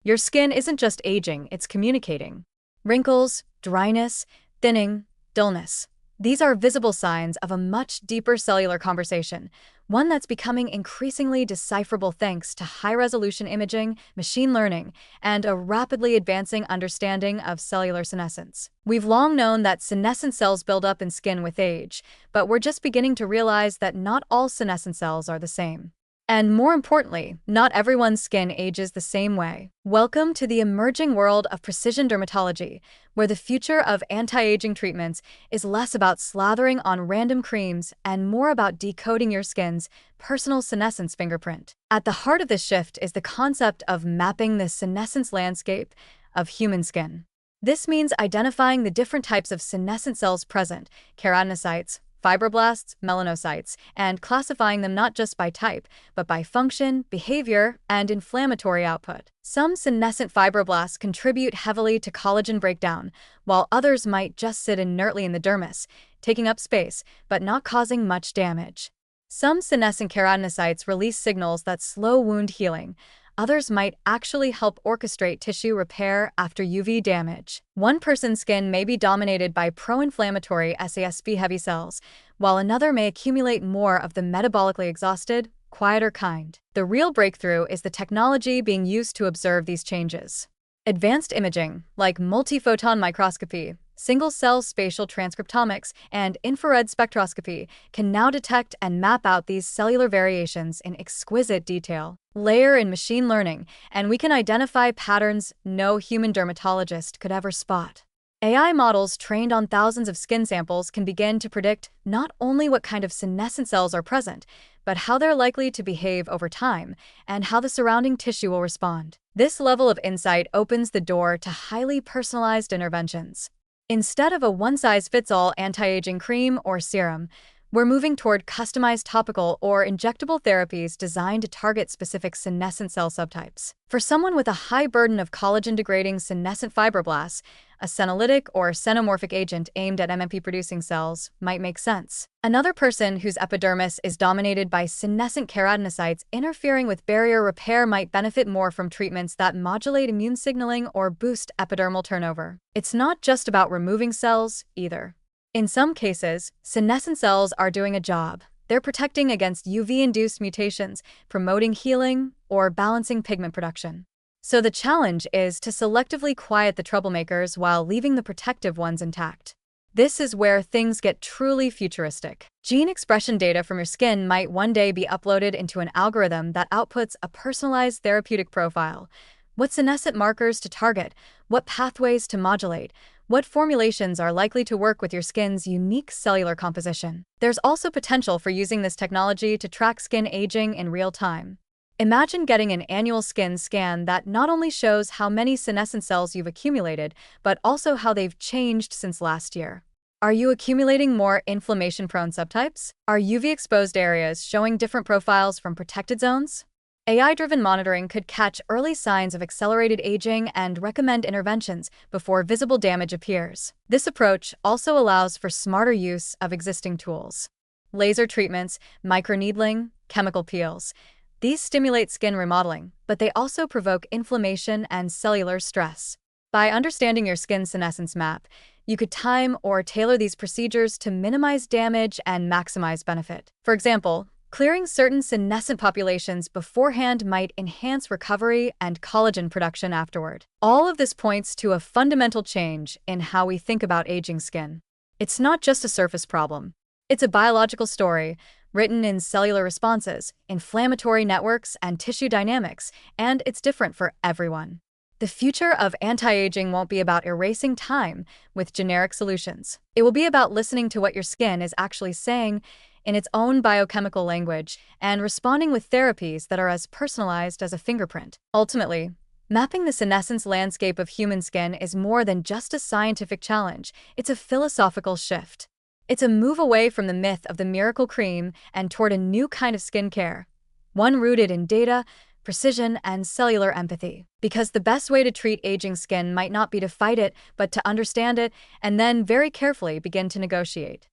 Your skin isn't just aging, it's communicating. Wrinkles, dryness, thinning, dullness. These are visible signs of a much deeper cellular conversation, one that's becoming increasingly decipherable thanks to high-resolution imaging, machine learning, and a rapidly advancing understanding of cellular senescence. We've long known that senescent cells build up in skin with age, but we're just beginning to realize that not all senescent cells are the same. And more importantly, not everyone's skin ages the same way. Welcome to the emerging world of precision dermatology, where the future of anti-aging treatments is less about slathering on random creams and more about decoding your skin's personal senescence fingerprint. At the heart of this shift is the concept of mapping the senescence landscape of human skin. This means identifying the different types of senescent cells present, keratinocytes, fibroblasts, melanocytes, and classifying them not just by type, but by function, behavior, and inflammatory output. Some senescent fibroblasts contribute heavily to collagen breakdown, while others might just sit inertly in the dermis, taking up space, but not causing much damage. Some senescent keratinocytes release signals that slow wound healing. Others might actually help orchestrate tissue repair after UV damage. One person's skin may be dominated by pro-inflammatory SASP-heavy cells, while another may accumulate more of the metabolically exhausted, quieter kind. The real breakthrough is the technology being used to observe these changes. Advanced imaging, like multiphoton microscopy, single-cell spatial transcriptomics, and infrared spectroscopy, can now detect and map out these cellular variations in exquisite detail. Layer in machine learning, and we can identify patterns no human dermatologist could ever spot. AI models trained on thousands of skin samples can begin to predict not only what kind of senescent cells are present, but how they're likely to behave over time and how the surrounding tissue will respond. This level of insight opens the door to highly personalized interventions. Instead of a one-size-fits-all anti-aging cream or serum, we're moving toward customized topical or injectable therapies designed to target specific senescent cell subtypes. For someone with a high burden of collagen-degrading senescent fibroblasts, a senolytic or xenomorphic agent aimed at MMP-producing cells might make sense. Another person whose epidermis is dominated by senescent keratinocytes interfering with barrier repair might benefit more from treatments that modulate immune signaling or boost epidermal turnover. It's not just about removing cells, either. In some cases, senescent cells are doing a job. They're protecting against UV-induced mutations, promoting healing, or balancing pigment production. So the challenge is to selectively quiet the troublemakers while leaving the protective ones intact. This is where things get truly futuristic. Gene expression data from your skin might one day be uploaded into an algorithm that outputs a personalized therapeutic profile. What senescent markers to target, what pathways to modulate, what formulations are likely to work with your skin's unique cellular composition. There's also potential for using this technology to track skin aging in real time. Imagine getting an annual skin scan that not only shows how many senescent cells you've accumulated, but also how they've changed since last year. Are you accumulating more inflammation-prone subtypes? Are UV-exposed areas showing different profiles from protected zones? AI-driven monitoring could catch early signs of accelerated aging and recommend interventions before visible damage appears. This approach also allows for smarter use of existing tools. Laser treatments, microneedling, chemical peels. These stimulate skin remodeling, but they also provoke inflammation and cellular stress. By understanding your skin senescence map, you could time or tailor these procedures to minimize damage and maximize benefit. For example, clearing certain senescent populations beforehand might enhance recovery and collagen production afterward. All of this points to a fundamental change in how we think about aging skin. It's not just a surface problem. It's a biological story, written in cellular responses, inflammatory networks, and tissue dynamics, and it's different for everyone. The future of anti-aging won't be about erasing time with generic solutions. It will be about listening to what your skin is actually saying in its own biochemical language and responding with therapies that are as personalized as a fingerprint. Ultimately, mapping the senescence landscape of human skin is more than just a scientific challenge. It's a philosophical shift. It's a move away from the myth of the miracle cream and toward a new kind of skincare, one rooted in data, precision, and cellular empathy. Because the best way to treat aging skin might not be to fight it, but to understand it, and then very carefully begin to negotiate.